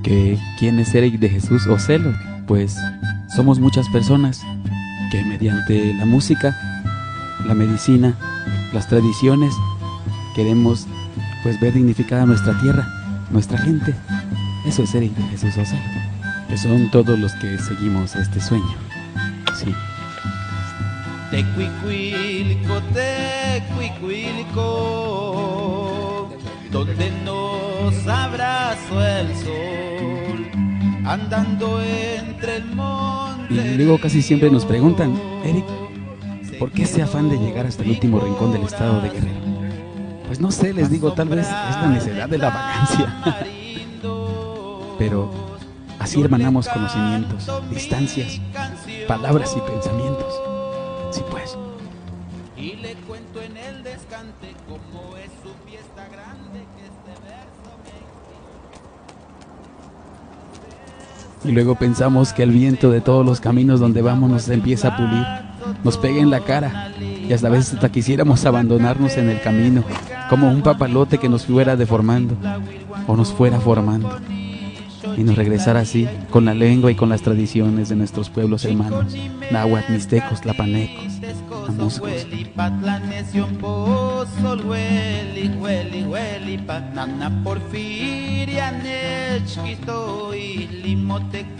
Que quién es Eric de Jesús Ocelo, pues somos muchas personas que mediante la música, la medicina, las tradiciones, queremos pues ver dignificada nuestra tierra, nuestra gente. Eso es Eric de Jesús Ocelo, que son todos los que seguimos este sueño. Sí. Tecuicuilco, donde nos abrazó el sol, andando entre el monte. Y luego casi siempre nos preguntan, Eric, ¿por qué ese afán de llegar hasta el último rincón del estado de Guerrero? Pues no sé, les digo, tal vez es la necedad de la vagancia. Pero así hermanamos conocimientos, distancias, palabras y pensamientos. Sí, pues. Y le cuento en el descante cómo es su fiesta grande, que este verso me... Y luego pensamos que el viento de todos los caminos donde vamos nos empieza a pulir, nos pega en la cara, y hasta a veces hasta quisiéramos abandonarnos en el camino, como un papalote que nos fuera deformando o nos fuera formando, y nos regresara así con la lengua y con las tradiciones de nuestros pueblos hermanos, náhuatl, mixtecos, tlapanecos, amuscos.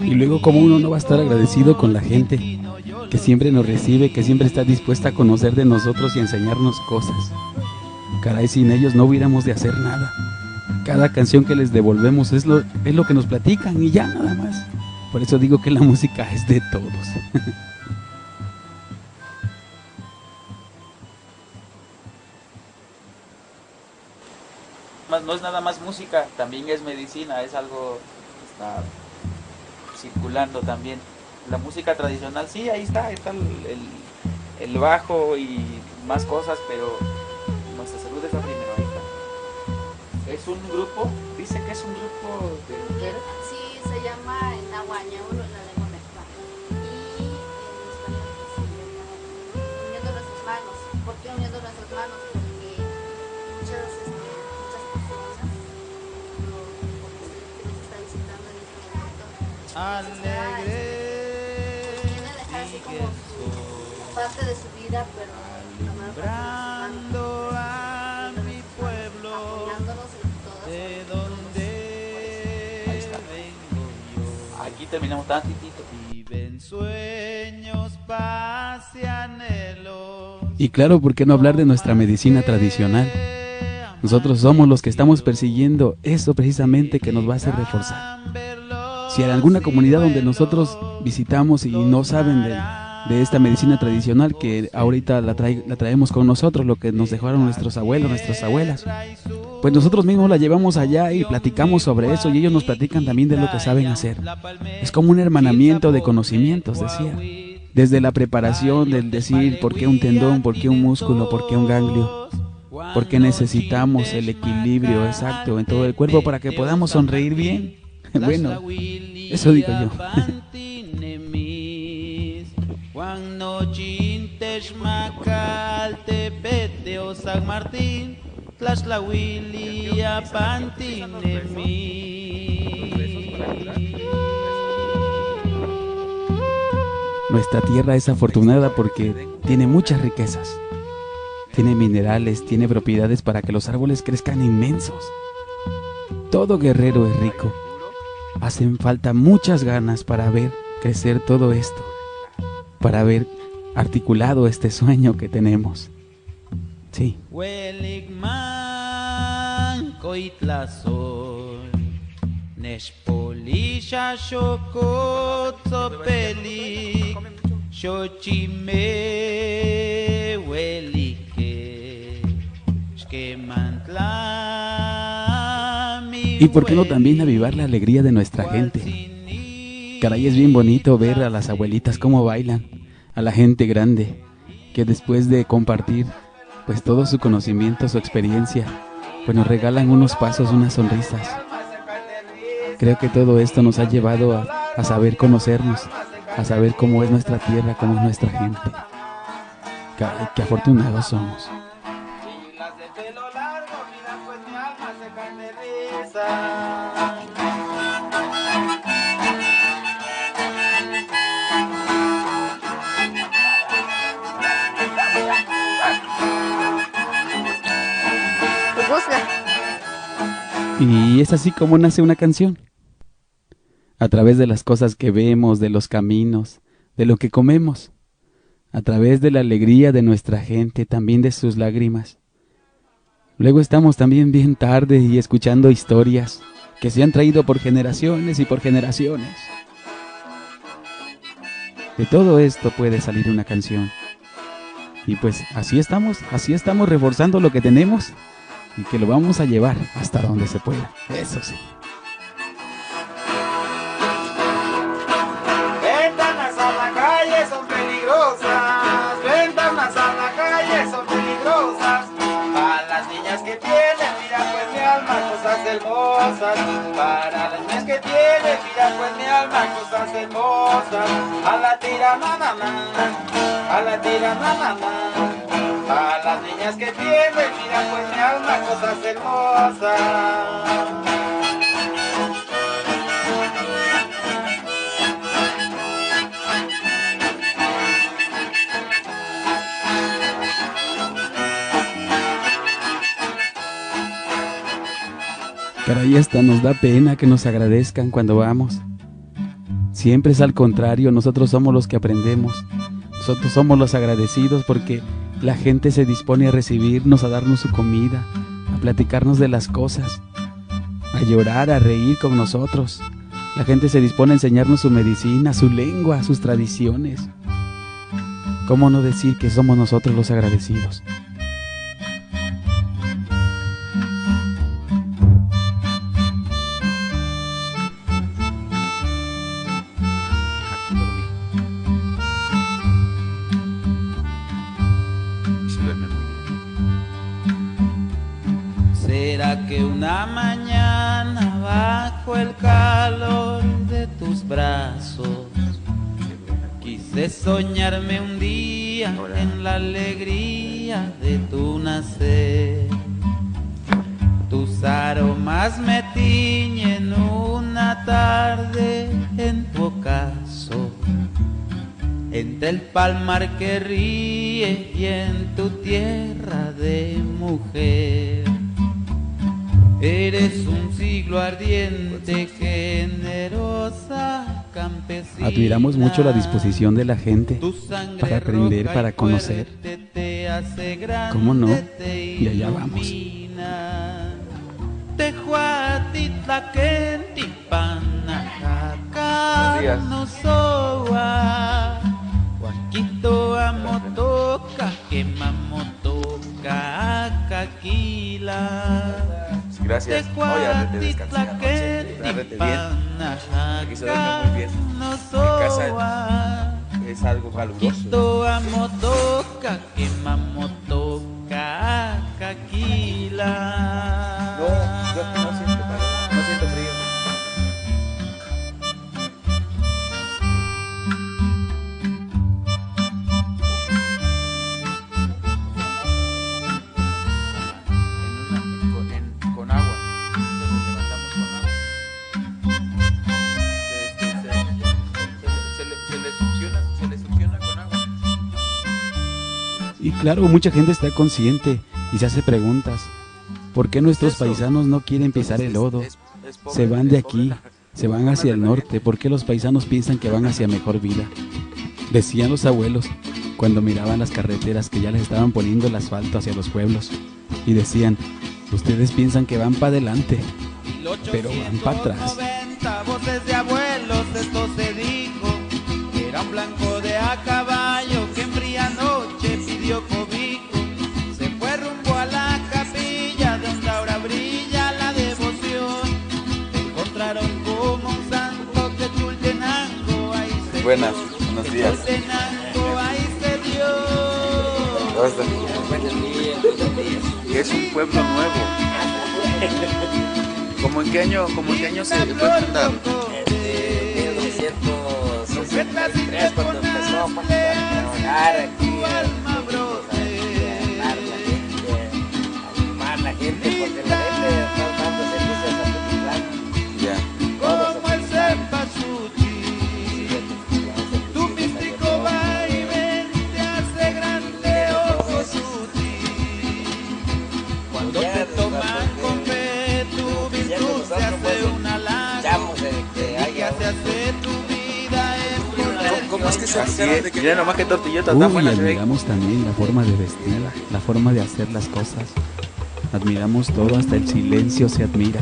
Y luego, ¿cómo uno no va a estar agradecido con la gente que siempre nos recibe, que siempre está dispuesta a conocer de nosotros y enseñarnos cosas? Caray, sin ellos no hubiéramos de hacer nada. Cada canción que les devolvemos es lo que nos platican y ya, nada más. Por eso digo que la música es de todos. No es nada más música, también es medicina, es algo que está circulando también. La música tradicional, sí, ahí está el bajo y más cosas, pero nuestra salud es la primera. Ahí está. Es un grupo, dice que es un grupo de mujeres. Sí, se llama Nahuaña, la lengua mexicana. Y en español se llama Uniendo Nuestras Manos. ¿Por qué Uniendo Nuestras Manos? Porque muchas personas, porque se les está visitando en este momento, Alegre. quieren dejar así como parte de su vida, pero Alumbrando a mi pueblo, apoyándonos en todas de donde vengo yo. Aquí terminamos tantitito. Viven sueños, paz y anhelos. Y claro, ¿por qué no hablar de nuestra medicina tradicional? Nosotros somos los que estamos persiguiendo eso precisamente que nos va a hacer reforzar. Si hay alguna comunidad donde nosotros visitamos y no saben de esta medicina tradicional que ahorita la traemos con nosotros, lo que nos dejaron nuestros abuelos, nuestras abuelas, pues nosotros mismos la llevamos allá y platicamos sobre eso y ellos nos platican también de lo que saben hacer. Es como un hermanamiento de conocimientos, decía. Desde la preparación del decir por qué un tendón, por qué un músculo, por qué un ganglio, por qué necesitamos el equilibrio exacto en todo el cuerpo para que podamos sonreír bien. Bueno, eso digo yo. Juan Nochintesh Macalte Peteo San Martín Tlaxlahuilia Pantinemi. Nuestra tierra es afortunada porque tiene muchas riquezas. Tiene minerales, tiene propiedades para que los árboles crezcan inmensos. Todo guerrero es rico. Hacen falta muchas ganas para ver crecer todo esto, para ver articulado este sueño que tenemos. Sí. Hueligman Coitlazol Neshpolisha Xocotzopelic Xochime Huelique Xquemantlami. Y por qué no también avivar la alegría de nuestra gente. Caray, es bien bonito ver a las abuelitas cómo bailan, a la gente grande, que después de compartir pues todo su conocimiento, su experiencia, pues nos regalan unos pasos, unas sonrisas. Creo que todo esto nos ha llevado a saber conocernos, a saber cómo es nuestra tierra, cómo es nuestra gente. Caray, qué afortunados somos. Y es así como nace una canción. A través de las cosas que vemos, de los caminos, de lo que comemos. A través de la alegría de nuestra gente, también de sus lágrimas. Luego estamos también bien tarde y escuchando historias que se han traído por generaciones y por generaciones. De todo esto puede salir una canción. Y pues así estamos reforzando lo que tenemos y que lo vamos a llevar hasta donde se pueda. Eso sí. Ventanas a la calle son peligrosas, ventanas a la calle son peligrosas. Para las niñas que tienen, mira pues mi alma, cosas hermosas. Para las niñas que tienen, mira pues mi alma, cosas hermosas. A la tira na na na, a la tira na na na. A las niñas que tienen, mira pues mi alma, cosas hermosas. Caray, hasta nos da pena que nos agradezcan cuando vamos. Siempre es al contrario, nosotros somos los que aprendemos. Nosotros somos los agradecidos porque la gente se dispone a recibirnos, a darnos su comida, a platicarnos de las cosas, a llorar, a reír con nosotros. La gente se dispone a enseñarnos su medicina, su lengua, sus tradiciones. ¿Cómo no decir que somos nosotros los agradecidos? ¿Será que una mañana bajo el calor de tus brazos quise soñarme un día en la alegría de tu nacer? Tus aromas me tiñen una tarde en tu ocaso, entre el palmar que ríe y en tu tierra de mujer. Eres un siglo ardiente, generosa campesina. Admiramos mucho la disposición de la gente para aprender, para conocer. ¿Cómo no? Y allá vamos. Gracias. Oye, te descansé anoche. Duérmete bien. Aquí se duerme muy bien. En casa es algo caluroso. No, yo aquí no siento calor, no siento frío. Con agua. Nos levantamos con agua. Se le succiona con agua. Y claro, mucha gente está consciente y se hace preguntas. ¿Por qué nuestros paisanos no quieren pisar el lodo? Se van de aquí, se van hacia el norte. ¿Por qué los paisanos piensan que van hacia mejor vida? Decían los abuelos cuando miraban las carreteras que ya les estaban poniendo el asfalto hacia los pueblos. Y decían, ustedes piensan que van para adelante, pero van para atrás. Voces de abuelos, esto se dijo. Era un blanco de a caballo que en fría noche pidió cobijo. Se fue rumbo a la capilla donde ahora brilla la devoción. Te encontraron como un santo que Chultenango ahí se dio. Buenos días. Chultenango ahí se dio. Es un pueblo nuevo. ¿Cómo en qué año se fue fundado? 1963 cuando empezó a trabajar aquí, animar la gente, porque la gente está dando servicios a Tutitlán. Ya. Como el cempasúchil, tu místico vaivén te hace grande, ojo sutil. Cuando te toman con fe Así es. Mira nomás qué tortillotas tan Uy, buenas se ven. admiramos también la forma de vestir, la forma de hacer las cosas. Admiramos todo, hasta el silencio se admira.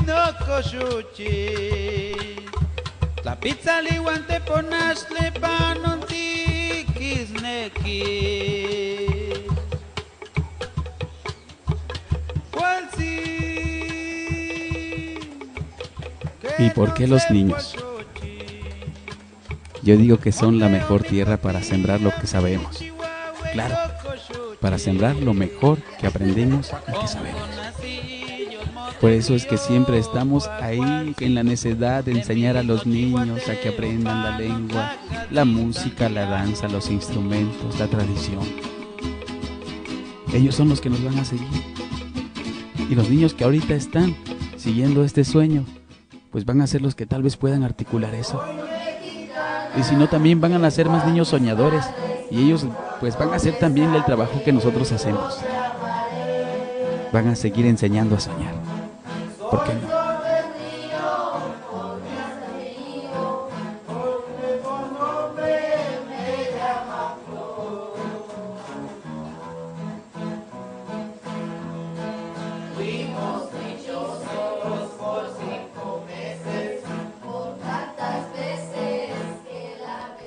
no koshuchi. La pizza liwante ponasle panon tikisneki. ¿Y por qué los niños? Yo digo que son la mejor tierra para sembrar lo que sabemos. Claro, para sembrar lo mejor que aprendemos y que sabemos. Por eso es que siempre estamos ahí en la necesidad de enseñar a los niños a que aprendan la lengua, la música, la danza, los instrumentos, la tradición. Ellos son los que nos van a seguir. Y los niños que ahorita están siguiendo este sueño, pues van a ser los que tal vez puedan articular eso. Y si no, también van a nacer más niños soñadores. Y ellos pues van a hacer también el trabajo que nosotros hacemos. Van a seguir enseñando a soñar. ¿Por qué no?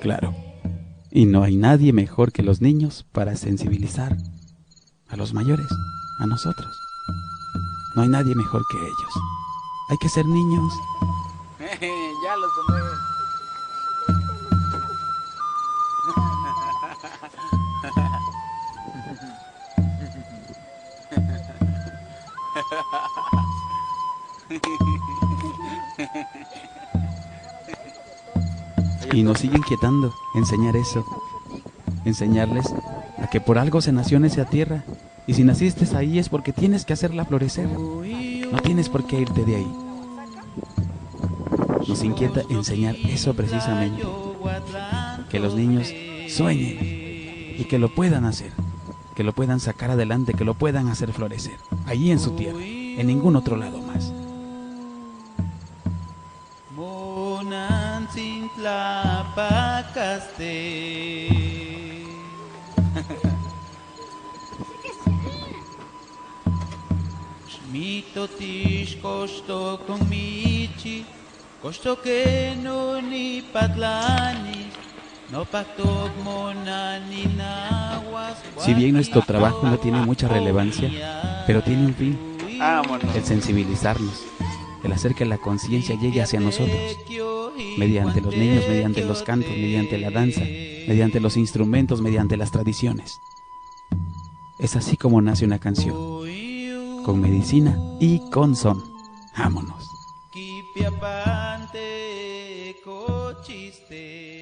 Claro. Y no hay nadie mejor que los niños para sensibilizar a los mayores, a nosotros. No hay nadie mejor que ellos. Hay que ser niños. Ya los tomé. Y nos sigue inquietando enseñar eso. Enseñarles a que por algo se nació en esa tierra. Y si naciste ahí es porque tienes que hacerla florecer. No tienes por qué irte de ahí. Nos inquieta enseñar eso precisamente. Que los niños sueñen y que lo puedan hacer. Que lo puedan sacar adelante, que lo puedan hacer florecer. Allí en su tierra, en ningún otro lado más. Mito tish kosto con michi, kosto que no ni patlani, no patok monani nahuas. Si bien nuestro trabajo no tiene mucha relevancia, pero tiene un fin, Vámonos. el sensibilizarnos, el hacer que la conciencia llegue hacia nosotros, mediante los niños, mediante los cantos, mediante la danza, mediante los instrumentos, mediante las tradiciones. Es así como nace una canción. Con medicina y con son. Vámonos. Kipiapante cochiste.